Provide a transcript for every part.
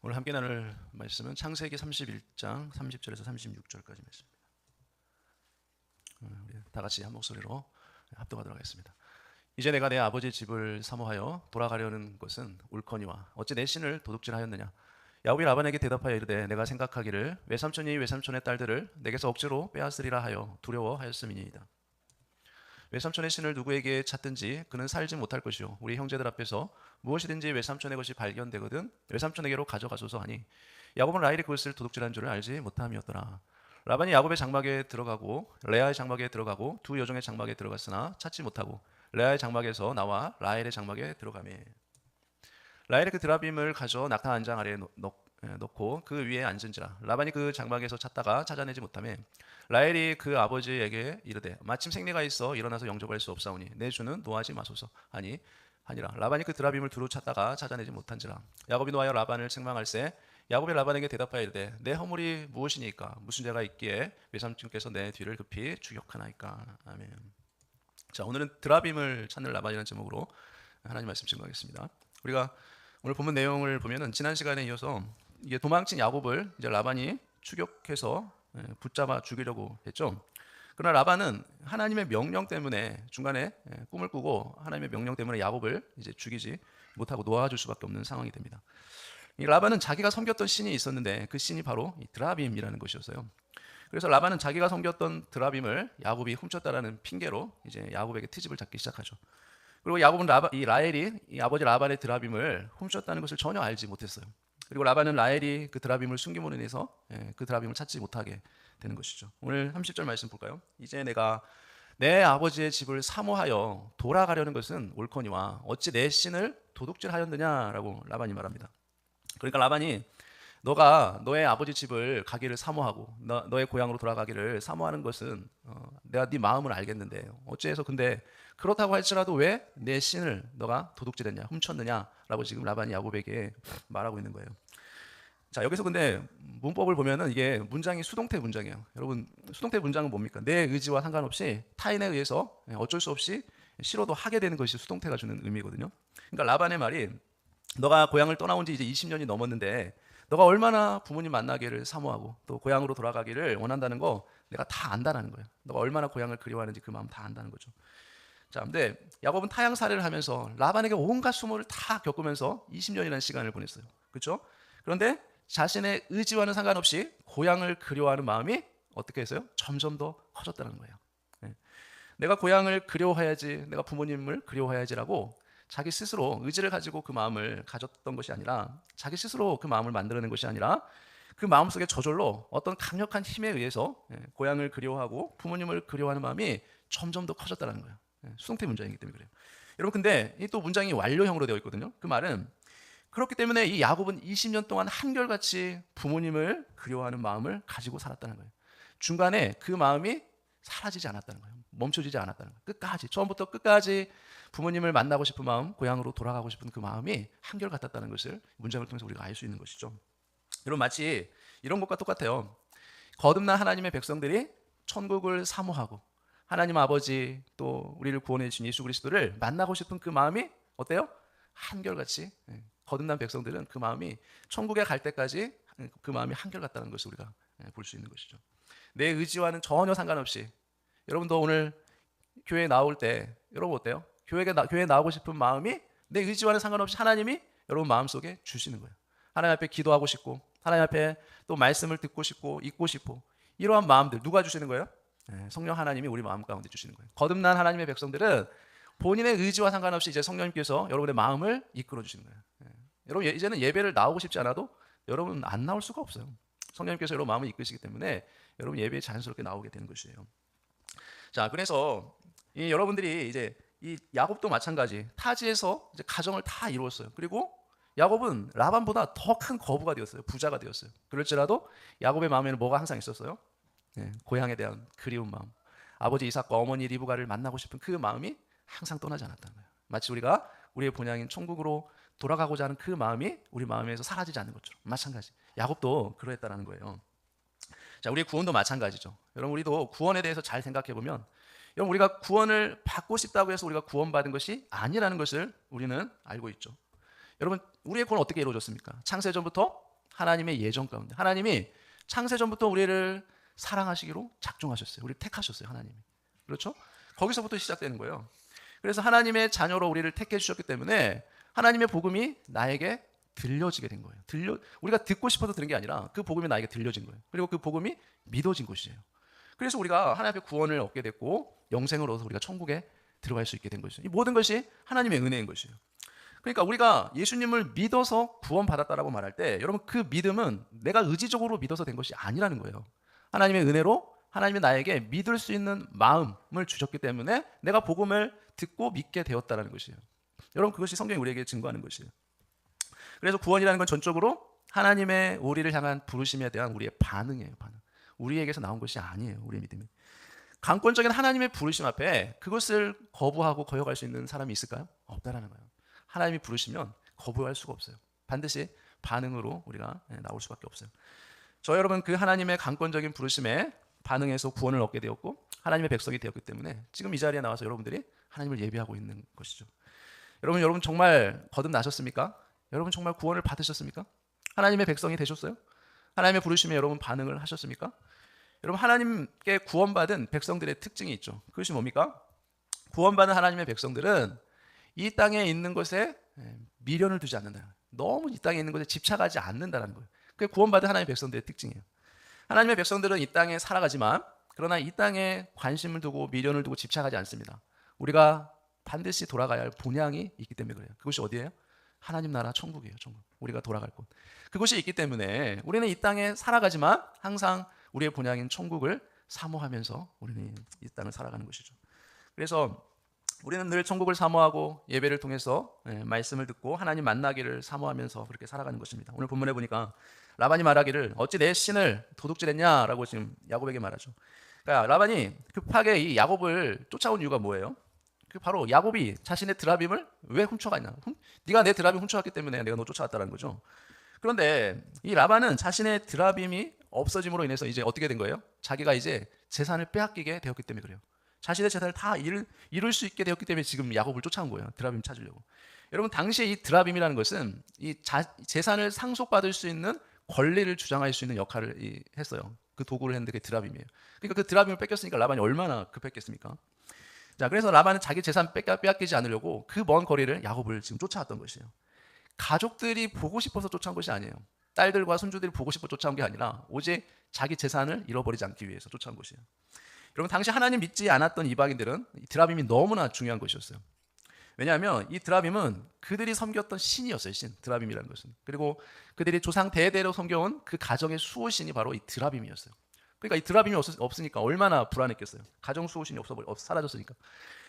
오늘 함께 나눌 말씀은 창세기 31장 30절에서 36절까지 말씀입니다. 우리 다 같이 한 목소리로 합독하도록 하겠습니다. 이제 내가 내 아버지의 집을 사모하여 돌아가려는 것은 옳거니와 어찌 내 신을 도둑질하였느냐. 야곱이 라반에게 대답하여 이르되 내가 생각하기를 외삼촌이 외삼촌의 딸들을 내게서 억지로 빼앗으리라 하여 두려워하였음이니이다. 외삼촌의 신을 누구에게 찾든지 그는 살지 못할 것이요 우리 형제들 앞에서 무엇이든지 외삼촌의 것이 발견되거든 외삼촌에게로 가져가소서 하니 야곱은 라헬이 그것을 도둑질한 줄을 알지 못함이었더라. 라반이 야곱의 장막에 들어가고 레아의 장막에 들어가고 두 여종의 장막에 들어갔으나 찾지 못하고 레아의 장막에서 나와 라헬의 장막에 들어가매 라헬이 그 드라빔을 가져 낙타 한 장 아래에 넣고 그 위에 앉은지라. 라반이 그 장막에서 찾다가 찾아내지 못하매 라헬이 그 아버지에게 이르되 마침 생리가 있어 일어나서 영접할 수 없사오니 내 주는 노하지 마소서 하니라. 라반이 그 드라빔을 두루 찾다가 찾아내지 못한지라. 야곱이 노하여 라반을 책망할세 야곱이 라반에게 대답하여 이르되 내 허물이 무엇이니까 무슨 죄가 있기에 외삼촌께서 내 뒤를 급히 추격하나이까. 아멘. 자, 오늘은 드라빔을 찾는 라반이라는 제목으로 하나님 말씀 증거하겠습니다. 우리가 오늘 본문 내용을 보면은 지난 시간에 이어서 이게 도망친 야곱을 이제 라반이 추격해서 붙잡아 죽이려고 했죠. 그러나 라반은 하나님의 명령 때문에 중간에 꿈을 꾸고 하나님의 명령 때문에 야곱을 이제 죽이지 못하고 놓아줄 수밖에 없는 상황이 됩니다. 이 라반은 자기가 섬겼던 신이 있었는데 그 신이 바로 이 드라빔이라는 것이었어요. 그래서 라반은 자기가 섬겼던 드라빔을 야곱이 훔쳤다라는 핑계로 이제 야곱에게 트집을 잡기 시작하죠. 그리고 야곱은 라헬이 이 아버지 라반의 드라빔을 훔쳤다는 것을 전혀 알지 못했어요. 그리고 라반은 라헬이 그 드라빔을 숨김으로 인해서 그 드라빔을 찾지 못하게 되는 것이죠. 오늘 30절 말씀 볼까요? 이제 내가 내 아버지의 집을 사모하여 돌아가려는 것은 옳거니와 어찌 내 신을 도둑질하였느냐라고 라반이 말합니다. 그러니까 라반이 너가 너의 아버지 집을 가기를 사모하고 너의 고향으로 돌아가기를 사모하는 것은 내가 네 마음을 알겠는데 어찌해서 근데 그렇다고 할지라도 왜 내 신을 너가 도둑질했냐 훔쳤느냐라고 지금 라반이 야곱에게 말하고 있는 거예요. 자, 여기서 근데 문법을 보면은 이게 문장이 수동태 문장이에요. 여러분, 수동태 문장은 뭡니까? 내 의지와 상관없이 타인에 의해서 어쩔 수 없이 싫어도 하게 되는 것이 수동태가 주는 의미거든요. 그러니까 라반의 말이 너가 고향을 떠나온 지 이제 20년이 넘었는데 너가 얼마나 부모님 만나기를 사모하고 또 고향으로 돌아가기를 원한다는 거 내가 다 안다라는 거예요. 너가 얼마나 고향을 그리워하는지 그 마음 다 안다는 거죠. 자, 근데 야곱은 타향살이를 하면서 라반에게 온갖 수모를 다 겪으면서 20년이라는 시간을 보냈어요. 그렇죠? 그런데 자신의 의지와는 상관없이 고향을 그리워하는 마음이 어떻게 했어요? 점점 더 커졌다는 거예요. 내가 고향을 그리워해야지, 내가 부모님을 그리워해야지라고 자기 스스로 의지를 가지고 그 마음을 가졌던 것이 아니라 자기 스스로 그 마음을 만들어낸 것이 아니라 그 마음속에 저절로 어떤 강력한 힘에 의해서 고향을 그리워하고 부모님을 그리워하는 마음이 점점 더 커졌다는 거예요. 수동태 문장이기 때문에 그래요. 여러분, 근데 이 또 문장이 완료형으로 되어 있거든요. 그 말은 그렇기 때문에 이 야곱은 20년 동안 한결같이 부모님을 그리워하는 마음을 가지고 살았다는 거예요. 중간에 그 마음이 사라지지 않았다는 거예요. 멈춰지지 않았다는 거예요. 끝까지, 처음부터 끝까지 부모님을 만나고 싶은 마음, 고향으로 돌아가고 싶은 그 마음이 한결같았다는 것을 문장을 통해서 우리가 알 수 있는 것이죠. 여러분, 마치 이런 것과 똑같아요. 거듭난 하나님의 백성들이 천국을 사모하고 하나님 아버지 또 우리를 구원해 주신 예수 그리스도를 만나고 싶은 그 마음이 어때요? 한결같이 거듭난 백성들은 그 마음이 천국에 갈 때까지 그 마음이 한결같다는 것을 우리가 볼 수 있는 것이죠. 내 의지와는 전혀 상관없이 여러분도 오늘 교회에 나올 때 여러분 어때요? 교회에 나오고 싶은 마음이 내 의지와는 상관없이 하나님이 여러분 마음속에 주시는 거예요. 하나님 앞에 기도하고 싶고 하나님 앞에 또 말씀을 듣고 싶고 읽고 싶고 이러한 마음들 누가 주시는 거예요? 성령 하나님이 우리 마음 가운데 주시는 거예요. 거듭난 하나님의 백성들은 본인의 의지와 상관없이 이제 성령님께서 여러분의 마음을 이끌어 주시는 거예요. 여러분 이제는 예배를 나오고 싶지 않아도 여러분 안 나올 수가 없어요. 성령님께서 여러분 마음을 이끄시기 때문에 여러분 예배에 자연스럽게 나오게 되는 것이에요. 자, 그래서 이 여러분들이 이제 이 야곱도 마찬가지 타지에서 이제 가정을 다 이루었어요. 그리고 야곱은 라반보다 더 큰 거부가 되었어요. 부자가 되었어요. 그럴지라도 야곱의 마음에는 뭐가 항상 있었어요? 고향에 대한 그리운 마음, 아버지 이삭과 어머니 리브가를 만나고 싶은 그 마음이 항상 떠나지 않았다는 거예요. 마치 우리가 우리의 본향인 천국으로 돌아가고자 하는 그 마음이 우리 마음에서 사라지지 않는 것처럼 마찬가지. 야곱도 그러했다는 거예요. 자, 우리의 구원도 마찬가지죠. 여러분, 우리도 구원에 대해서 잘 생각해 보면 여러분 우리가 구원을 받고 싶다고 해서 우리가 구원받은 것이 아니라는 것을 우리는 알고 있죠. 여러분, 우리의 구원은 어떻게 이루어졌습니까? 창세전부터 하나님의 예정 가운데 하나님이 창세전부터 우리를 사랑하시기로 작정하셨어요. 우리를 택하셨어요. 하나님이. 그렇죠? 거기서부터 시작되는 거예요. 그래서 하나님의 자녀로 우리를 택해 주셨기 때문에 하나님의 복음이 나에게 들려지게 된 거예요. 우리가 듣고 싶어서 들은 게 아니라 그 복음이 나에게 들려진 거예요. 그리고 그 복음이 믿어진 것이에요. 그래서 우리가 하나님 앞에 구원을 얻게 됐고 영생을 얻어서 우리가 천국에 들어갈 수 있게 된 것이죠. 이 모든 것이 하나님의 은혜인 것이에요. 그러니까 우리가 예수님을 믿어서 구원받았다라고 말할 때 여러분 그 믿음은 내가 의지적으로 믿어서 된 것이 아니라는 거예요. 하나님의 은혜로 하나님이 나에게 믿을 수 있는 마음을 주셨기 때문에 내가 복음을 듣고 믿게 되었다는 것이에요. 여러분 그것이 성경이 우리에게 증거하는 것이에요. 그래서 구원이라는 건 전적으로 하나님의 우리를 향한 부르심에 대한 우리의 반응이에요. 반응. 우리에게서 나온 것이 아니에요. 우리의 믿음이. 강권적인 하나님의 부르심 앞에 그것을 거부하고 거역할 수 있는 사람이 있을까요? 없다라는 거예요. 하나님이 부르시면 거부할 수가 없어요. 반드시 반응으로 우리가 나올 수밖에 없어요. 저 여러분 그 하나님의 강권적인 부르심에 반응해서 구원을 얻게 되었고 하나님의 백성이 되었기 때문에 지금 이 자리에 나와서 여러분들이 하나님을 예배하고 있는 것이죠. 여러분 정말 거듭나셨습니까? 여러분 정말 구원을 받으셨습니까? 하나님의 백성이 되셨어요? 하나님의 부르심에 여러분 반응을 하셨습니까? 여러분 하나님께 구원받은 백성들의 특징이 있죠. 그것이 뭡니까? 구원받은 하나님의 백성들은 이 땅에 있는 것에 미련을 두지 않는다. 너무 이 땅에 있는 것에 집착하지 않는다는 거예요. 그게 구원받은 하나님의 백성들의 특징이에요. 하나님의 백성들은 이 땅에 살아가지만 그러나 이 땅에 관심을 두고 미련을 두고 집착하지 않습니다. 우리가 반드시 돌아가야 할 본향이 있기 때문에 그래요. 그것이 어디예요? 하나님 나라 천국이에요. 천국. 우리가 돌아갈 곳. 그것이 있기 때문에 우리는 이 땅에 살아가지만 항상 우리의 본향인 천국을 사모하면서 우리는 이 땅을 살아가는 것이죠. 그래서 우리는 늘 천국을 사모하고 예배를 통해서 말씀을 듣고 하나님 만나기를 사모하면서 그렇게 살아가는 것입니다. 오늘 본문에 보니까 라반이 말하기를 어찌 내 신을 도둑질했냐라고 지금 야곱에게 말하죠. 그러니까 라반이 급하게 이 야곱을 쫓아온 이유가 뭐예요? 그 바로 야곱이 자신의 드라빔을 왜 훔쳐갔냐? 네가 내 드라빔 훔쳐갔기 때문에 내가 너 쫓아왔다는 거죠. 그런데 이 라반은 자신의 드라빔이 없어짐으로 인해서 이제 어떻게 된 거예요? 자기가 이제 재산을 빼앗기게 되었기 때문에 그래요. 자신의 재산을 다 이룰 수 있게 되었기 때문에 지금 야곱을 쫓아온 거예요. 드라빔 찾으려고. 여러분 당시에 이 드라빔이라는 것은 이 재산을 상속받을 수 있는 권리를 주장할 수 있는 역할을 했어요. 그 도구를 했는데 그게 드라빔이에요. 그러니까 그 드라빔을 뺏겼으니까 라반이 얼마나 급했겠습니까? 자, 그래서 라반은 자기 재산 빼앗기지 않으려고 그 먼 거리를 야곱을 지금 쫓아왔던 것이에요. 가족들이 보고 싶어서 쫓아온 것이 아니에요. 딸들과 손주들이 보고 싶어 쫓아온 게 아니라 오직 자기 재산을 잃어버리지 않기 위해서 쫓아온 것이에요. 여러분 당시 하나님 믿지 않았던 이방인들은 이 드라빔이 너무나 중요한 것이었어요. 왜냐하면 이 드라빔은 그들이 섬겼던 신이었어요. 신, 드라빔이라는 것은. 그리고 그들이 조상 대대로 섬겨온 그 가정의 수호신이 바로 이 드라빔이었어요. 그러니까 이 드라빔이 없으니까 얼마나 불안했겠어요. 가정 수호신이 사라졌으니까.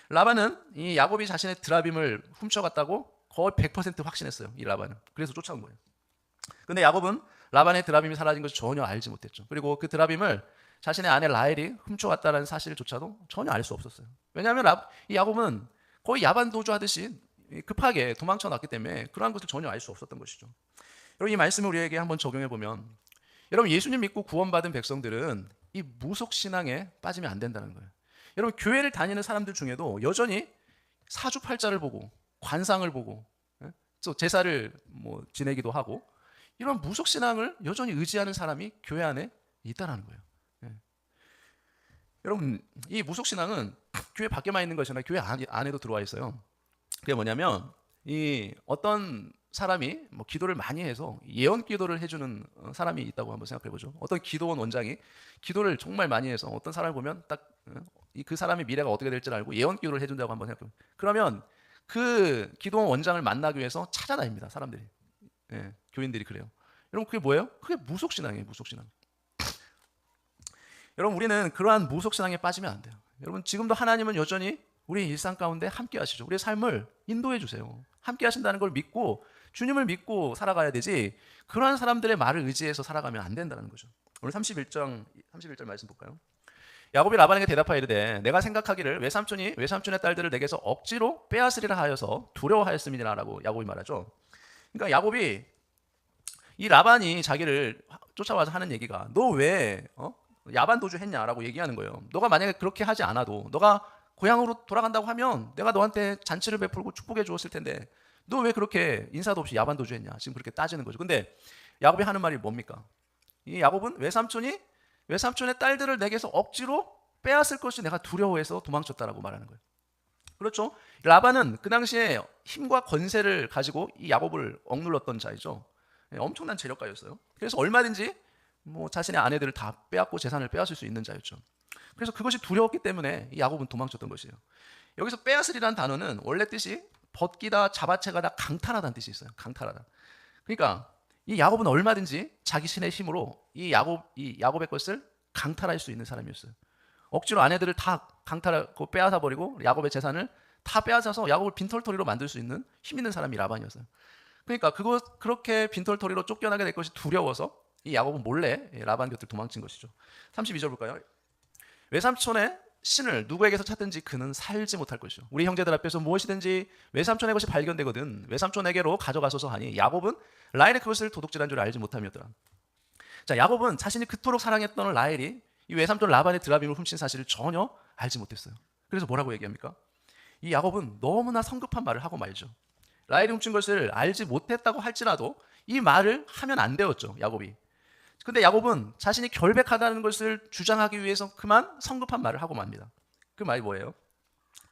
라반은 이 야곱이 자신의 드라빔을 훔쳐갔다고 거의 100% 확신했어요. 이 라반은. 그래서 쫓아온 거예요. 근데 야곱은 라반의 드라빔이 사라진 것을 전혀 알지 못했죠. 그리고 그 드라빔을 자신의 아내 라헬이 훔쳐왔다는 사실조차도 전혀 알 수 없었어요. 왜냐하면 이 야곱은 거의 야반 도주하듯이 급하게 도망쳐 났기 때문에 그러한 것을 전혀 알 수 없었던 것이죠. 여러분 이 말씀을 우리에게 한번 적용해 보면 여러분 예수님 믿고 구원받은 백성들은 이 무속신앙에 빠지면 안 된다는 거예요. 여러분 교회를 다니는 사람들 중에도 여전히 사주팔자를 보고 관상을 보고 또 제사를 지내기도 하고 이런 무속신앙을 여전히 의지하는 사람이 교회 안에 있다는 거예요. 여러분 이 무속신앙은 교회 밖에만 있는 것이 아니라 교회 안에도 들어와 있어요. 그게 뭐냐면 이 어떤 사람이 기도를 많이 해서 예언 기도를 해주는 사람이 있다고 한번 생각해 보죠. 어떤 기도원 원장이 기도를 정말 많이 해서 어떤 사람을 보면 딱 그 사람의 미래가 어떻게 될지 알고 예언 기도를 해준다고 한번 생각해 보죠. 그러면 그 기도원 원장을 만나기 위해서 찾아다닙니다. 사람들이. 교인들이 그래요. 여러분 그게 뭐예요? 그게 무속신앙이에요. 무속신앙. 여러분 우리는 그러한 무속신앙에 빠지면 안 돼요. 여러분 지금도 하나님은 여전히 우리 일상 가운데 함께 하시죠. 우리의 삶을 인도해 주세요. 함께 하신다는 걸 믿고 주님을 믿고 살아가야 되지 그러한 사람들의 말을 의지해서 살아가면 안 된다는 거죠. 오늘 31절 말씀 볼까요? 야곱이 라반에게 대답하여 이르되 내가 생각하기를 외삼촌이 외삼촌의 딸들을 내게서 억지로 빼앗으리라 하여서 두려워하였음이니라라고 야곱이 말하죠. 그러니까 야곱이 이 라반이 자기를 쫓아와서 하는 얘기가 너 왜 야반 도주했냐라고 얘기하는 거예요. 너가 만약에 그렇게 하지 않아도 너가 고향으로 돌아간다고 하면 내가 너한테 잔치를 베풀고 축복해 주었을 텐데 너 왜 그렇게 인사도 없이 야반 도주했냐 지금 그렇게 따지는 거죠. 근데 야곱이 하는 말이 뭡니까? 이 야곱은 외삼촌의 딸들을 내게서 억지로 빼앗을 것이 내가 두려워해서 도망쳤다라고 말하는 거예요. 그렇죠? 라반은 그 당시에 힘과 권세를 가지고 이 야곱을 억눌렀던 자이죠. 엄청난 재력가였어요. 그래서 얼마든지 뭐 자신의 아내들을 다 빼앗고 재산을 빼앗을 수 있는 자였죠. 그래서 그것이 두려웠기 때문에 이 야곱은 도망쳤던 것이에요. 여기서 빼앗으리라는 단어는 원래 뜻이 벗기다, 잡아채가다, 강탈하다는 뜻이 있어요. 강탈하다. 그러니까 이 야곱은 얼마든지 자기 신의 힘으로 이 야곱의 것을 강탈할 수 있는 사람이었어요. 억지로 아내들을 다 강탈하고 빼앗아 버리고 야곱의 재산을 다 빼앗아서 야곱을 빈털터리로 만들 수 있는 힘 있는 사람이 라반이었어요. 그러니까 그렇게 빈털터리로 쫓겨나게 될 것이 두려워서 이 야곱은 몰래 라반 곁을 도망친 것이죠. 32절 볼까요? 외삼촌의 신을 누구에게서 찾든지 그는 살지 못할 것이요. 우리 형제들 앞에서 무엇이든지 외삼촌의 것이 발견되거든 외삼촌에게로 가져가소서 하니 야곱은 라헬이 그것을 도둑질한 줄 알지 못함이었더라. 자, 야곱은 자신이 그토록 사랑했던 라헬이 이 외삼촌 라반의 드라빔을 훔친 사실을 전혀 알지 못했어요. 그래서 뭐라고 얘기합니까? 이 야곱은 너무나 성급한 말을 하고 말죠. 라헬이 훔친 것을 알지 못했다고 할지라도 이 말을 하면 안 되었죠, 야곱이. 근데 야곱은 자신이 결백하다는 것을 주장하기 위해서 그만 성급한 말을 하고 맙니다. 그 말이 뭐예요?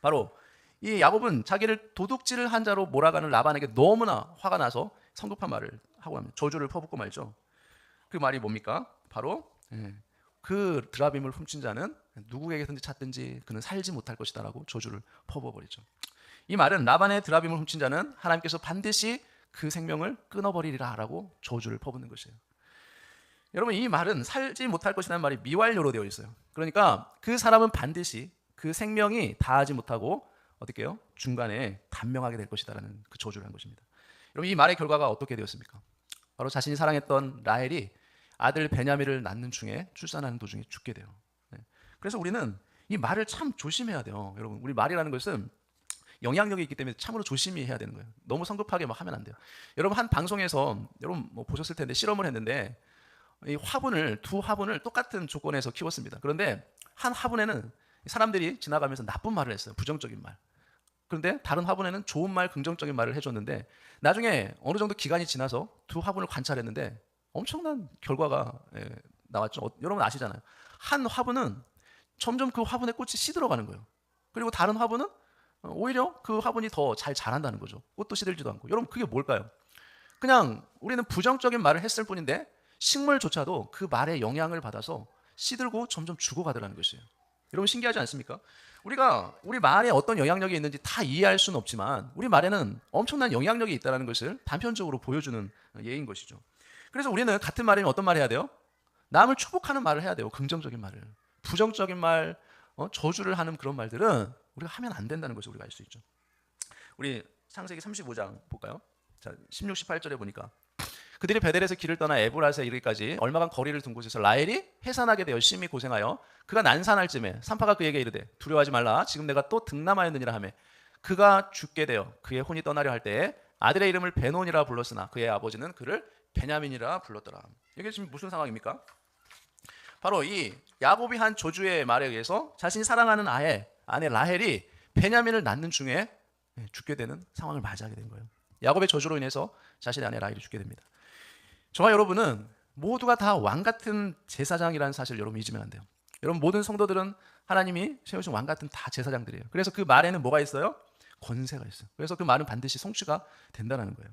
바로 이 야곱은 자기를 도둑질을 한 자로 몰아가는 라반에게 너무나 화가 나서 성급한 말을 하고 합니다. 저주를 퍼붓고 말죠. 그 말이 뭡니까? 바로 그 드라빔을 훔친 자는 누구에게든지 찾든지 그는 살지 못할 것이다 라고 저주를 퍼부어버리죠. 이 말은 라반의 드라빔을 훔친 자는 하나님께서 반드시 그 생명을 끊어버리리라 라고 저주를 퍼붓는 것이에요. 여러분, 이 말은 살지 못할 것이라는 말이 미완료로 되어 있어요. 그러니까 그 사람은 반드시 그 생명이 다하지 못하고 어떻게 해요? 중간에 단명하게 될 것이다라는 그 저주를 한 것입니다. 여러분, 이 말의 결과가 어떻게 되었습니까? 바로 자신이 사랑했던 라헬이 아들 베냐민을 낳는 중에 출산하는 도중에 죽게 돼요. 그래서 우리는 이 말을 참 조심해야 돼요. 여러분, 우리 말이라는 것은 영향력이 있기 때문에 참으로 조심히 해야 되는 거예요. 너무 성급하게 막 하면 안 돼요. 여러분, 한 방송에서 여러분 뭐 보셨을 텐데 실험을 했는데 이 두 화분을 똑같은 조건에서 키웠습니다. 그런데 한 화분에는 사람들이 지나가면서 나쁜 말을 했어요. 부정적인 말. 그런데 다른 화분에는 좋은 말, 긍정적인 말을 해줬는데 나중에 어느 정도 기간이 지나서 두 화분을 관찰했는데 엄청난 결과가 나왔죠. 여러분 아시잖아요. 한 화분은 점점 그 화분의 꽃이 시들어가는 거예요. 그리고 다른 화분은 오히려 그 화분이 더 잘 자란다는 거죠. 꽃도 시들지도 않고. 여러분, 그게 뭘까요? 그냥 우리는 부정적인 말을 했을 뿐인데 식물조차도 그 말의 영향을 받아서 시들고 점점 죽어가더라는 것이에요. 여러분, 신기하지 않습니까? 우리가 우리 말에 어떤 영향력이 있는지 다 이해할 수는 없지만 우리 말에는 엄청난 영향력이 있다는 것을 단편적으로 보여주는 예인 것이죠. 그래서 우리는 같은 말이면 어떤 말 해야 돼요? 남을 축복하는 말을 해야 돼요. 긍정적인 말을. 부정적인 말, 저주를 하는 그런 말들은 우리가 하면 안 된다는 것을 우리가 알 수 있죠. 우리 창세기 35장 볼까요? 자, 16, 18절에 보니까 그들이 베델에서 길을 떠나 에브라스에 이르기까지 얼마간 거리를 둔 곳에서 라헬이 해산하게 되어 심히 고생하여 그가 난산할 쯤에 산파가 그에게 이르되 두려워하지 말라 지금 내가 또 등남하였느니라 하매 그가 죽게 되어 그의 혼이 떠나려 할 때에 아들의 이름을 베논이라 불렀으나 그의 아버지는 그를 베냐민이라 불렀더라. 이게 지금 무슨 상황입니까? 바로 이 야곱이 한 저주의 말에 의해서 자신이 사랑하는 아내 라헬이 베냐민을 낳는 중에 죽게 되는 상황을 맞이하게 된 거예요. 야곱의 저주로 인해서 자신의 아내 라헬이 죽게 됩니다. 저와 여러분은 모두가 다 왕같은 제사장이라는 사실을 여러분 잊으면 안 돼요. 여러분, 모든 성도들은 하나님이 세우신 왕같은 다 제사장들이에요. 그래서 그 말에는 뭐가 있어요? 권세가 있어요. 그래서 그 말은 반드시 성취가 된다는 거예요.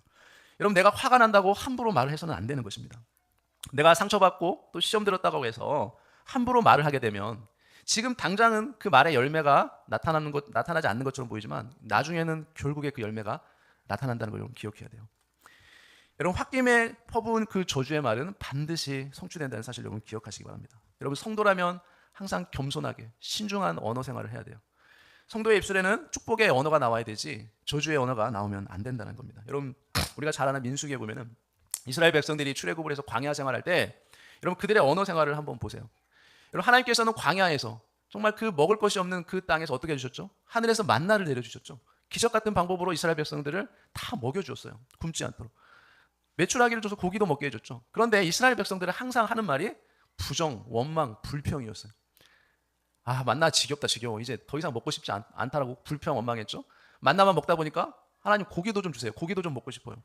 여러분, 내가 화가 난다고 함부로 말을 해서는 안 되는 것입니다. 내가 상처받고 또 시험 들었다고 해서 함부로 말을 하게 되면 지금 당장은 그 말의 열매가 나타나지 않는 것처럼 보이지만 나중에는 결국에 그 열매가 나타난다는 걸 여러분 기억해야 돼요. 여러분, 홧김에 퍼부은 그 저주의 말은 반드시 성취된다는 사실 여러분 기억하시기 바랍니다. 여러분, 성도라면 항상 겸손하게 신중한 언어 생활을 해야 돼요. 성도의 입술에는 축복의 언어가 나와야 되지 저주의 언어가 나오면 안 된다는 겁니다. 여러분, 우리가 잘 아는 민수기에 보면은 이스라엘 백성들이 출애굽을 해서 광야 생활할 때 여러분 그들의 언어 생활을 한번 보세요. 여러분, 하나님께서는 광야에서 정말 그 먹을 것이 없는 그 땅에서 어떻게 해주셨죠? 하늘에서 만나를 내려주셨죠. 기적 같은 방법으로 이스라엘 백성들을 다 먹여주었어요. 굶지 않도록. 메추라기를 줘서 고기도 먹게 해줬죠. 그런데 이스라엘 백성들은 항상 하는 말이 부정, 원망, 불평이었어요. 아, 만나 지겹다 지겨워. 이제 더 이상 먹고 싶지 않다라고 불평, 원망했죠. 만나만 먹다 보니까 하나님 고기도 좀 주세요. 고기도 좀 먹고 싶어요.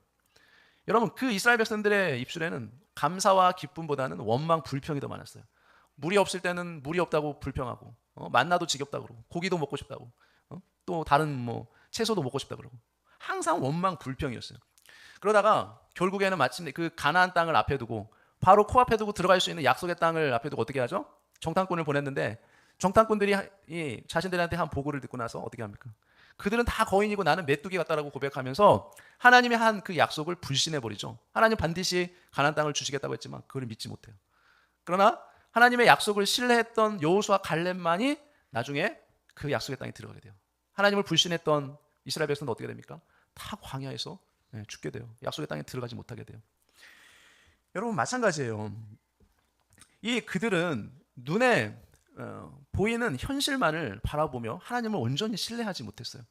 여러분, 그 이스라엘 백성들의 입술에는 감사와 기쁨보다는 원망, 불평이 더 많았어요. 물이 없을 때는 물이 없다고 불평하고, 만나도 지겹다고 그러고, 고기도 먹고 싶다고, 또 다른 뭐 채소도 먹고 싶다고 그러고, 항상 원망, 불평이었어요. 그러다가 결국에는 마침내 그 가나안 땅을 앞에 두고, 바로 코앞에 두고 들어갈 수 있는 약속의 땅을 앞에 두고 어떻게 하죠? 정탐꾼을 보냈는데, 정탐꾼들이 이 자신들한테 한 보고를 듣고 나서 어떻게 합니까? 그들은 다 거인이고 나는 메뚜기 같다라고 고백하면서 하나님이 한 그 약속을 불신해 버리죠. 하나님 반드시 가나안 땅을 주시겠다고 했지만 그걸 믿지 못해요. 그러나 하나님의 약속을 신뢰했던 여호수아 갈렙만이 나중에 그 약속의 땅에 들어가게 돼요. 하나님을 불신했던 이스라엘 백성도 어떻게 됩니까? 다 광야에서 죽게 돼요. 약속의 땅에 들어가지 못하게 돼요. 여러분, 마찬가지예요. 이 그들은 눈에 보이는 현실만을 바라보며 하나님을 온전히 신뢰하지 못했어요.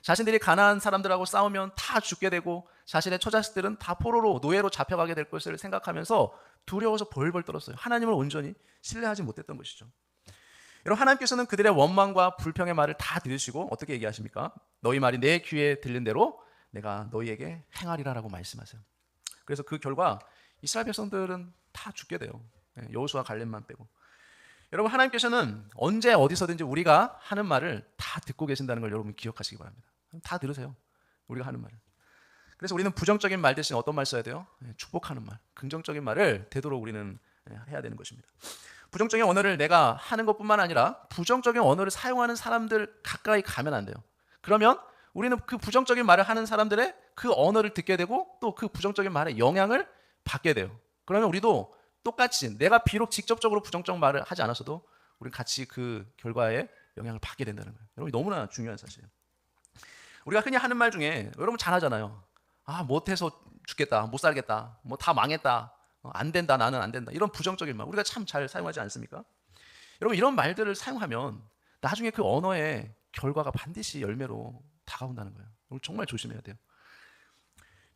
자신들이 가나안 사람들하고 싸우면 다 죽게 되고 자신의 처자식들은 다 포로로 노예로 잡혀가게 될 것을 생각하면서 두려워서 벌벌 떨었어요. 하나님을 온전히 신뢰하지 못했던 것이죠. 여러분, 하나님께서는 그들의 원망과 불평의 말을 다 들으시고 어떻게 얘기하십니까? 너희 말이 내 귀에 들린 대로 내가 너희에게 행하리라라고 말씀하세요. 그래서 그 결과 이스라엘 백성들은 다 죽게 돼요. 여호수아 갈렙만 빼고. 여러분, 하나님께서는 언제 어디서든지 우리가 하는 말을 다 듣고 계신다는 걸 여러분 기억하시기 바랍니다. 다 들으세요. 우리가 하는 말을. 그래서 우리는 부정적인 말 대신 어떤 말 써야 돼요? 축복하는 말, 긍정적인 말을 되도록 우리는 해야 되는 것입니다. 부정적인 언어를 내가 하는 것뿐만 아니라 부정적인 언어를 사용하는 사람들 가까이 가면 안 돼요. 그러면 우리는 그 부정적인 말을 하는 사람들의 그 언어를 듣게 되고 또 그 부정적인 말의 영향을 받게 돼요. 그러면 우리도 똑같이 내가 비록 직접적으로 부정적 말을 하지 않았어도 우리는 같이 그 결과에 영향을 받게 된다는 거예요. 여러분, 너무나 중요한 사실이에요. 우리가 흔히 하는 말 중에 여러분 잘 하잖아요. 아, 못해서 죽겠다, 못 살겠다, 뭐 다 망했다, 안 된다, 나는 안 된다, 이런 부정적인 말 우리가 참 잘 사용하지 않습니까? 여러분, 이런 말들을 사용하면 나중에 그 언어의 결과가 반드시 열매로 다가온다는 거예요. 우리 정말 조심해야 돼요.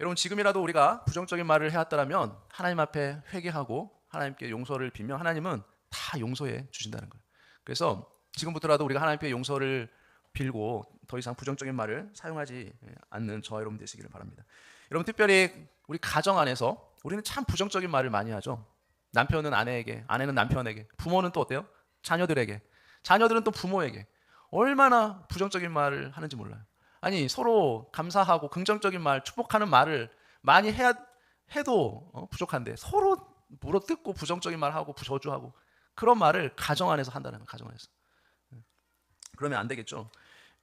여러분, 지금이라도 우리가 부정적인 말을 해왔다면 하나님 앞에 회개하고 하나님께 용서를 빌면 하나님은 다 용서해 주신다는 거예요. 그래서 지금부터라도 우리가 하나님께 용서를 빌고 더 이상 부정적인 말을 사용하지 않는 저와 여러분 되시기를 바랍니다. 여러분, 특별히 우리 가정 안에서 우리는 참 부정적인 말을 많이 하죠. 남편은 아내에게, 아내는 남편에게, 부모는 또 어때요? 자녀들에게, 자녀들은 또 부모에게 얼마나 부정적인 말을 하는지 몰라요. 아니, 서로 감사하고 긍정적인 말, 축복하는 말을 많이 해도 부족한데 서로 물어뜯고 부정적인 말하고 저주하고 그런 말을 가정 안에서 한다는 거예요. 가정 안에서. 그러면 안 되겠죠.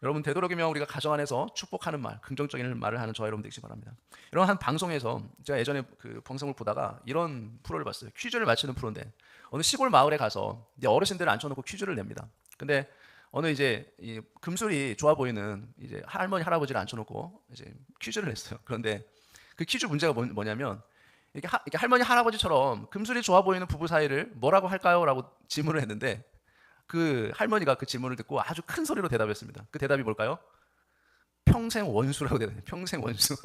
여러분, 되도록이면 우리가 가정 안에서 축복하는 말, 긍정적인 말을 하는 저와 여러분 되시기 바랍니다. 여러분, 한 방송에서 제가 예전에 그 방송을 보다가 이런 프로를 봤어요. 퀴즈를 맞추는 프로인데 어느 시골 마을에 가서 이제 어르신들을 앉혀놓고 퀴즈를 냅니다. 근데 어느 이제 이 금술이 좋아 보이는 이제 할머니 할아버지를 앉혀놓고 이제 퀴즈를 냈어요. 그런데 그 퀴즈 문제가 뭐냐면 이렇게 할머니 할아버지처럼 금술이 좋아 보이는 부부 사이를 뭐라고 할까요?라고 질문을 했는데 그 할머니가 그 질문을 듣고 아주 큰 소리로 대답했습니다. 그 대답이 뭘까요? 평생 원수라고 대답해요. 평생 원수.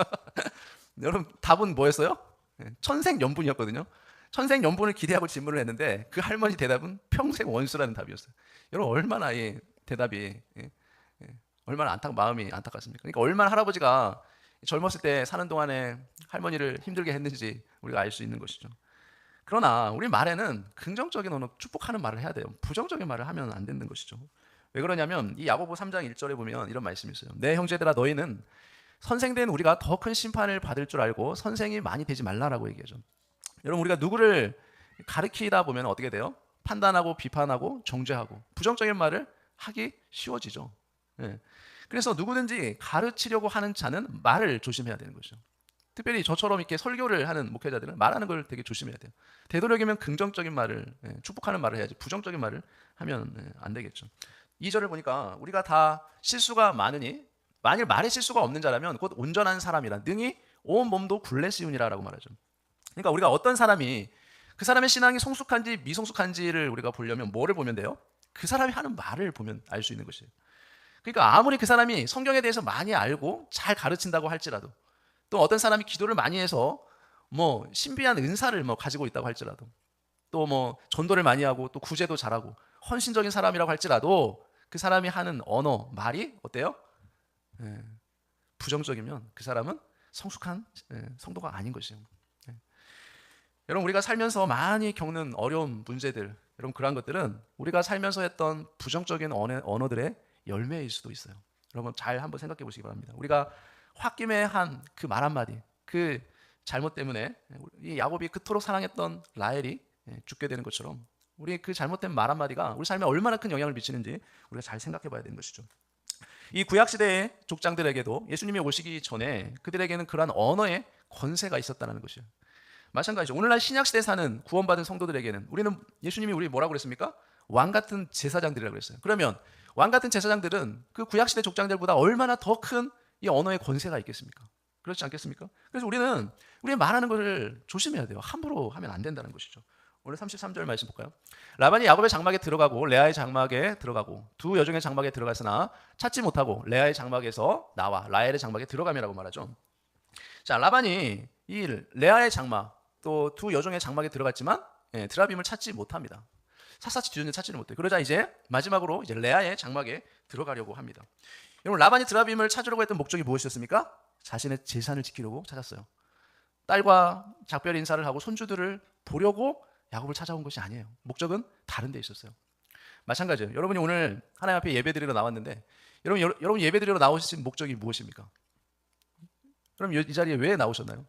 여러분, 답은 뭐였어요? 천생연분이었거든요. 천생연분을 기대하고 질문을 했는데 그 할머니 대답은 평생 원수라는 답이었어요. 여러분, 얼마나 이 대답이 얼마나 마음이 안타깝습니까? 그러니까 얼마나 할아버지가 젊었을 때 사는 동안에 할머니를 힘들게 했는지 우리가 알 수 있는 것이죠. 그러나 우리 말에는 긍정적인 언어, 축복하는 말을 해야 돼요. 부정적인 말을 하면 안 되는 것이죠. 왜 그러냐면 이 야고보 3장 1절에 보면 이런 말씀이 있어요. 내 형제들아, 너희는 선생된 우리가 더 큰 심판을 받을 줄 알고 선생이 많이 되지 말라라고 얘기하죠. 여러분, 우리가 누구를 가르치다 보면 어떻게 돼요? 판단하고 비판하고 정죄하고 부정적인 말을 하기 쉬워지죠. 그래서 누구든지 가르치려고 하는 자는 말을 조심해야 되는 거죠. 특별히 저처럼 이렇게 설교를 하는 목회자들은 말하는 걸 되게 조심해야 돼요. 되도록이면 긍정적인 말을, 축복하는 말을 해야지 부정적인 말을 하면 안 되겠죠. 2절을 보니까 우리가 다 실수가 많으니 만일 말에 실수가 없는 자라면 곧 온전한 사람이라 능히 온 몸도 굴레 씌우니라라고 말하죠. 그러니까 우리가 어떤 사람이 그 사람의 신앙이 성숙한지 미성숙한지를 우리가 보려면 뭐를 보면 돼요? 그 사람이 하는 말을 보면 알 수 있는 것이에요. 그러니까 아무리 그 사람이 성경에 대해서 많이 알고 잘 가르친다고 할지라도 또 어떤 사람이 기도를 많이 해서 뭐 신비한 은사를 뭐 가지고 있다고 할지라도 또 뭐 전도를 많이 하고 또 구제도 잘하고 헌신적인 사람이라고 할지라도 그 사람이 하는 언어, 말이 어때요? 부정적이면 그 사람은 성숙한 성도가 아닌 것이에요. 여러분, 우리가 살면서 많이 겪는 어려운 문제들, 여러분 그러한 것들은 우리가 살면서 했던 부정적인 언어들의 열매일 수도 있어요. 여러분 잘 한번 생각해 보시기 바랍니다. 우리가 홧김에 한 그 말 한마디, 그 잘못 때문에 이 야곱이 그토록 사랑했던 라헬이 죽게 되는 것처럼 우리 그 잘못된 말 한마디가 우리 삶에 얼마나 큰 영향을 미치는지 우리가 잘 생각해 봐야 되는 것이죠. 이 구약시대의 족장들에게도 예수님이 오시기 전에 그들에게는 그러한 언어의 권세가 있었다는 것이에요. 마찬가지죠. 오늘날 신약시대에 사는 구원받은 성도들에게는 우리는 예수님이 우리 뭐라고 그랬습니까? 왕같은 제사장들이라고 그랬어요. 그러면 왕같은 제사장들은 그 구약시대 족장들보다 얼마나 더 큰 이 언어의 권세가 있겠습니까? 그렇지 않겠습니까? 그래서 우리는 우리 말하는 것을 조심해야 돼요. 함부로 하면 안 된다는 것이죠. 오늘 33절 말씀 볼까요? 라반이 야곱의 장막에 들어가고 레아의 장막에 들어가고 두 여종의 장막에 들어갔으나 찾지 못하고 레아의 장막에서 나와 라헬의 장막에 들어가며라고 말하죠. 자, 라반이 이 레아의 장막 또 두 여종의 장막에 들어갔지만 드라빔을 찾지 못합니다. 샅샅이 뒤졌는데 찾지를 못해요. 그러자 이제 마지막으로 이제 레아의 장막에 들어가려고 합니다. 여러분, 라반이 드라빔을 찾으려고 했던 목적이 무엇이었습니까? 자신의 재산을 지키려고 찾았어요. 딸과 작별 인사를 하고 손주들을 보려고 야곱을 찾아온 것이 아니에요. 목적은 다른 데 있었어요. 마찬가지예요. 여러분이 오늘 하나님 앞에 예배드리러 나왔는데 여러분 예배드리러 나오신 목적이 무엇입니까? 그럼 이 자리에 왜 나오셨나요?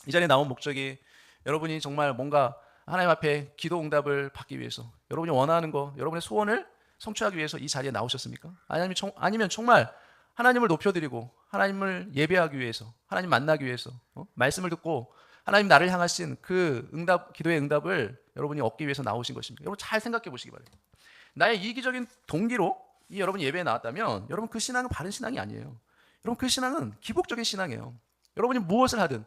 이 자리에 나온 목적이 여러분이 정말 뭔가 하나님 앞에 기도 응답을 받기 위해서 여러분이 원하는 거, 여러분의 소원을 성취하기 위해서 이 자리에 나오셨습니까? 아니면 정말 하나님을 높여드리고 하나님을 예배하기 위해서, 하나님 만나기 위해서 말씀을 듣고 하나님 나를 향하신 그 기도의 응답을 여러분이 얻기 위해서 나오신 것입니까? 여러분 잘 생각해 보시기 바랍니다. 나의 이기적인 동기로 여러분 예배에 나왔다면 여러분 그 신앙은 바른 신앙이 아니에요. 여러분 그 신앙은 기복적인 신앙이에요. 여러분이 무엇을 하든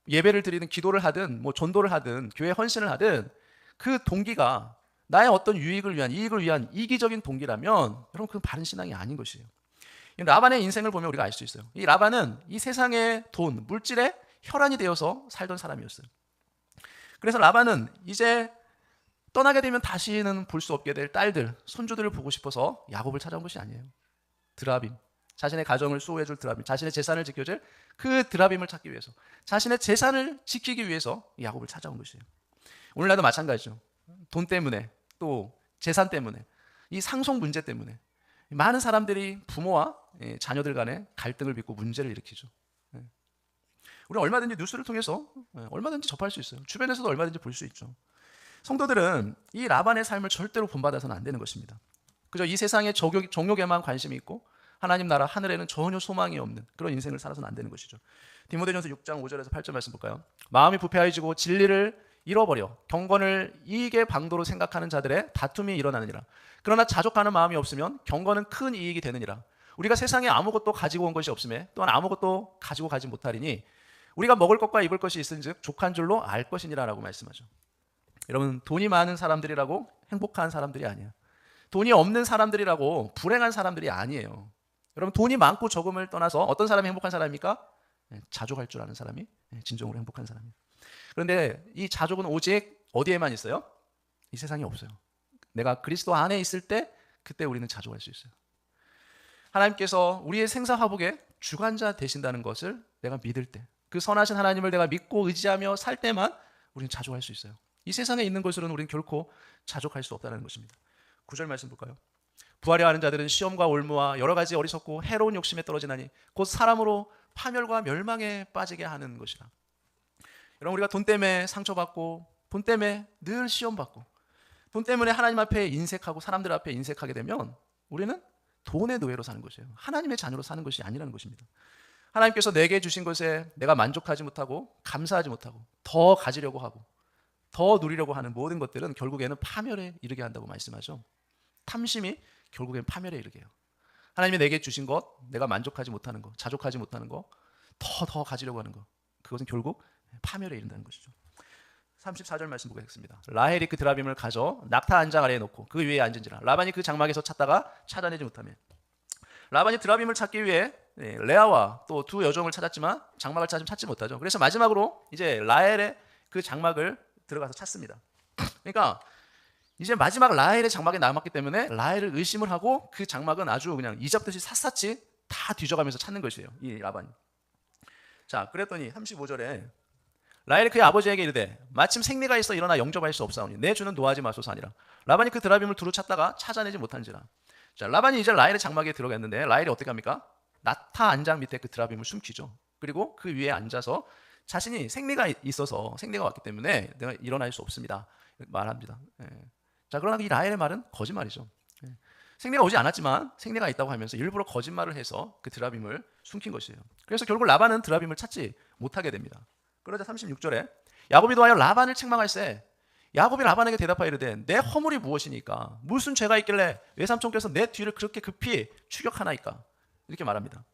예배를 드리든 기도를 하든 뭐 전도를 하든 교회 헌신을 하든 그 동기가 나의 어떤 이익을 위한 이기적인 동기라면 여러분 그건 바른 신앙이 아닌 것이에요. 라반의 인생을 보면 우리가 알 수 있어요. 이 라반은 이 세상의 돈, 물질의 혈안이 되어서 살던 사람이었어요. 그래서 라반은 이제 떠나게 되면 다시는 볼 수 없게 될 딸들, 손주들을 보고 싶어서 야곱을 찾아온 것이 아니에요. 드라빔, 자신의 가정을 수호해줄 드라빔, 자신의 재산을 지켜줄 그 드라빔을 찾기 위해서, 자신의 재산을 지키기 위해서 야곱을 찾아온 것이에요. 오늘날도 마찬가지죠. 돈 때문에 또 재산 때문에 이 상속 문제 때문에 많은 사람들이 부모와 자녀들 간의 갈등을 빚고 문제를 일으키죠. 우리는 얼마든지 뉴스를 통해서 얼마든지 접할 수 있어요. 주변에서도 얼마든지 볼 수 있죠. 성도들은 이 라반의 삶을 절대로 본받아서는 안 되는 것입니다. 그저 이 세상의 정욕에만 관심이 있고 하나님 나라 하늘에는 전혀 소망이 없는 그런 인생을 살아서는 안 되는 것이죠. 디모데전서 6장 5절에서 8절 말씀 볼까요? 마음이 부패하여지고 진리를 잃어버려 경건을 이익의 방도로 생각하는 자들의 다툼이 일어나느니라. 그러나 자족하는 마음이 없으면 경건은 큰 이익이 되느니라. 우리가 세상에 아무것도 가지고 온 것이 없음에 또한 아무것도 가지고 가지 못하리니 우리가 먹을 것과 입을 것이 있은즉 족한 줄로 알 것이니라라고 말씀하죠. 여러분, 돈이 많은 사람들이라고 행복한 사람들이 아니에요. 돈이 없는 사람들이라고 불행한 사람들이 아니에요. 여러분, 돈이 많고 적음을 떠나서 어떤 사람이 행복한 사람입니까? 자족할 줄 아는 사람이 진정으로 행복한 사람이에요. 그런데 이 자족은 오직 어디에만 있어요? 이 세상에 없어요. 내가 그리스도 안에 있을 때 그때 우리는 자족할 수 있어요. 하나님께서 우리의 생사화복의 주관자 되신다는 것을 내가 믿을 때, 그 선하신 하나님을 내가 믿고 의지하며 살 때만 우리는 자족할 수 있어요. 이 세상에 있는 것으로는 우리는 결코 자족할 수 없다는 것입니다. 9절 말씀 볼까요? 부하려 하는 자들은 시험과 올무와 여러 가지 어리석고 해로운 욕심에 떨어지나니 곧 사람으로 파멸과 멸망에 빠지게 하는 것이라. 여러분, 우리가 돈 때문에 상처받고 돈 때문에 늘 시험받고 돈 때문에 하나님 앞에 인색하고 사람들 앞에 인색하게 되면 우리는 돈의 노예로 사는 것이에요. 하나님의 자녀로 사는 것이 아니라는 것입니다. 하나님께서 내게 주신 것에 내가 만족하지 못하고 감사하지 못하고 더 가지려고 하고 더 누리려고 하는 모든 것들은 결국에는 파멸에 이르게 한다고 말씀하죠. 탐심이 결국엔 파멸에 이르게 해요. 하나님이 내게 주신 것, 내가 만족하지 못하는 것, 자족하지 못하는 것, 더 가지려고 하는 것, 그것은 결국 파멸에 이른다는 것이죠. 34절 말씀 보겠습니다. 라헬이 그 드라빔을 가져 낙타 안장 아래에 놓고 그 위에 앉은지라. 라반이 그 장막에서 찾다가 찾아내지 못하며. 라반이 드라빔을 찾기 위해 레아와 또 두 여종을 찾았지만 장막을 찾지 못하죠. 그래서 마지막으로 이제 라헬의 그 장막을 들어가서 찾습니다. 그러니까 이제 마지막 라헬의 장막에 남았기 때문에 라헬을 의심을 하고 그 장막은 아주 그냥 이잡듯이 샅샅이 다 뒤져가면서 찾는 것이에요. 이 라반이. 자, 그랬더니 35절에 라헬이 그의 아버지에게 이르되 마침 생리가 있어 일어나 영접할 수 없사오니 내 주는 노하지 마소서 하니라. 라반이 그 드라빔을 두루 찾다가 찾아내지 못한지라. 자, 라반이 이제 라헬의 장막에 들어갔는데 라헬이 어떻게 합니까? 나타 안장 밑에 그 드라빔을 숨기죠. 그리고 그 위에 앉아서 자신이 생리가 있어서 생리가 왔기 때문에 내가 일어날 수 없습니다 말합니다. 예. 자, 그러나 이 라헬의 말은 거짓말이죠. 예. 생리가 오지 않았지만 생리가 있다고 하면서 일부러 거짓말을 해서 그 드라빔을 숨긴 것이에요. 그래서 결국 라반은 드라빔을 찾지 못하게 됩니다. 그러자 36절에 야곱이 도하여 라반을 책망할세 야곱이 라반에게 대답하여 이르되 내 허물이 무엇이니까 무슨 죄가 있길래 외삼촌께서 내 뒤를 그렇게 급히 추격하나이까 이렇게 말합니다.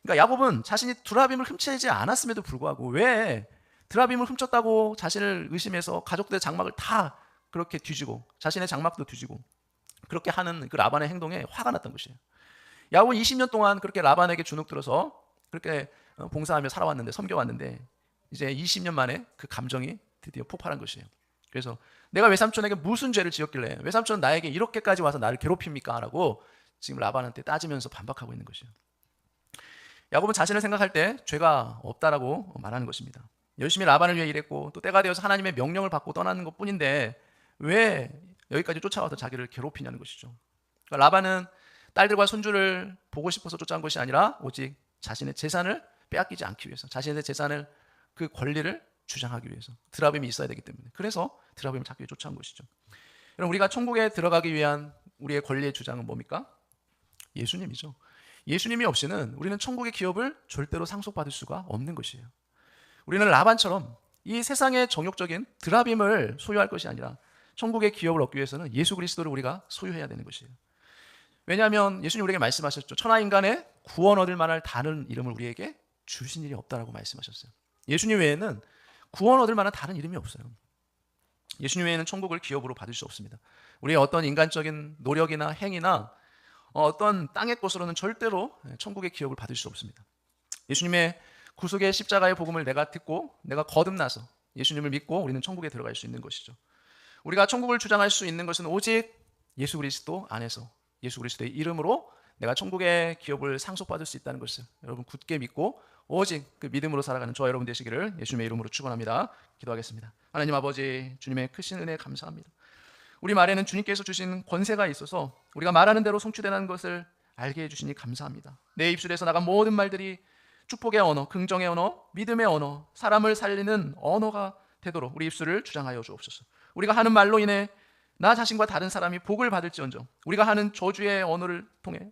그러니까 야곱은 자신이 드라빔을 훔치지 않았음에도 불구하고 왜 드라빔을 훔쳤다고 자신을 의심해서 가족들의 장막을 다 그렇게 뒤지고 자신의 장막도 뒤지고 그렇게 하는 그 라반의 행동에 화가 났던 것이에요. 야곱은 20년 동안 그렇게 라반에게 주눅 들어서 그렇게 봉사하며 살아왔는데 섬겨왔는데 이제 20년 만에 그 감정이 드디어 폭발한 것이에요. 그래서 내가 외삼촌에게 무슨 죄를 지었길래 외삼촌은 나에게 이렇게까지 와서 나를 괴롭힙니까? 라고 지금 라반한테 따지면서 반박하고 있는 것이에요. 야곱은 자신을 생각할 때 죄가 없다라고 말하는 것입니다. 열심히 라반을 위해 일했고 또 때가 되어서 하나님의 명령을 받고 떠나는 것뿐인데 왜 여기까지 쫓아와서 자기를 괴롭히냐는 것이죠. 그러니까 라반은 딸들과 손주를 보고 싶어서 쫓아온 것이 아니라 오직 자신의 재산을 빼앗기지 않기 위해서 자신의 재산을 그 권리를 주장하기 위해서 드라빔이 있어야 되기 때문에 그래서 드라빔을 찾기 위해 쫓아온 것이죠. 여러분 우리가 천국에 들어가기 위한 우리의 권리의 주장은 뭡니까? 예수님이죠. 예수님이 없이는 우리는 천국의 기업을 절대로 상속받을 수가 없는 것이에요. 우리는 라반처럼 이 세상의 정욕적인 드라빔을 소유할 것이 아니라 천국의 기업을 얻기 위해서는 예수 그리스도를 우리가 소유해야 되는 것이에요. 왜냐하면 예수님 우리에게 말씀하셨죠. 천하 인간의 구원 얻을 만한 다른 이름을 우리에게 주신 일이 없다라고 말씀하셨어요. 예수님 외에는 구원 얻을 만한 다른 이름이 없어요. 예수님 외에는 천국을 기업으로 받을 수 없습니다. 우리의 어떤 인간적인 노력이나 행위나 어떤 땅의 것으로는 절대로 천국의 기업을 받을 수 없습니다. 예수님의 구속의 십자가의 복음을 내가 듣고 내가 거듭나서 예수님을 믿고 우리는 천국에 들어갈 수 있는 것이죠. 우리가 천국을 주장할 수 있는 것은 오직 예수 그리스도 안에서 예수 그리스도의 이름으로 내가 천국의 기업을 상속받을 수 있다는 것을 여러분 굳게 믿고 오직 그 믿음으로 살아가는 저와 여러분 되시기를 예수님의 이름으로 축원합니다. 기도하겠습니다. 하나님 아버지 주님의 크신 은혜 감사합니다. 우리 말에는 주님께서 주신 권세가 있어서 우리가 말하는 대로 성취되는 것을 알게 해주시니 감사합니다. 내 입술에서 나간 모든 말들이 축복의 언어, 긍정의 언어, 믿음의 언어, 사람을 살리는 언어가 되도록 우리 입술을 주장하여 주옵소서. 우리가 하는 말로 인해 나 자신과 다른 사람이 복을 받을지언정 우리가 하는 저주의 언어를 통해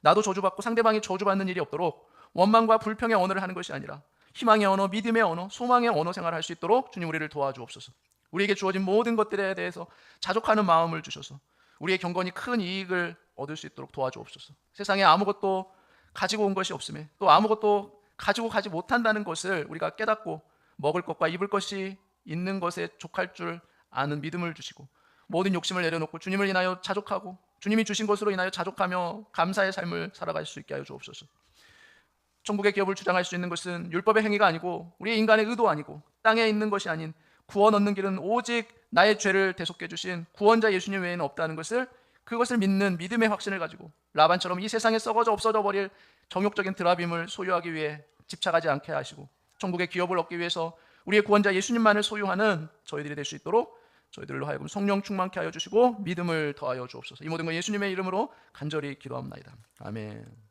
나도 저주받고 상대방이 저주받는 일이 없도록 원망과 불평의 언어를 하는 것이 아니라 희망의 언어, 믿음의 언어, 소망의 언어 생활을 할 수 있도록 주님 우리를 도와주옵소서. 우리에게 주어진 모든 것들에 대해서 자족하는 마음을 주셔서 우리의 경건이 큰 이익을 얻을 수 있도록 도와주옵소서. 세상에 아무것도 가지고 온 것이 없음에 또 아무것도 가지고 가지 못한다는 것을 우리가 깨닫고 먹을 것과 입을 것이 있는 것에 족할 줄 아는 믿음을 주시고 모든 욕심을 내려놓고 주님을 인하여 자족하고 주님이 주신 것으로 인하여 자족하며 감사의 삶을 살아갈 수 있게 하여 주옵소서. 천국의 기업을 주장할 수 있는 것은 율법의 행위가 아니고 우리의 인간의 의도 아니고 땅에 있는 것이 아닌 구원 얻는 길은 오직 나의 죄를 대속해 주신 구원자 예수님 외에는 없다는 것을 그것을 믿는 믿음의 확신을 가지고 라반처럼 이 세상에 썩어져 없어져 버릴 정욕적인 드라빔을 소유하기 위해 집착하지 않게 하시고 천국의 기업을 얻기 위해서 우리의 구원자 예수님만을 소유하는 저희들이 될 수 있도록 저희들로 하여금 성령 충만케 하여 주시고 믿음을 더하여 주옵소서. 이 모든 것 예수님의 이름으로 간절히 기도합니다. 아멘.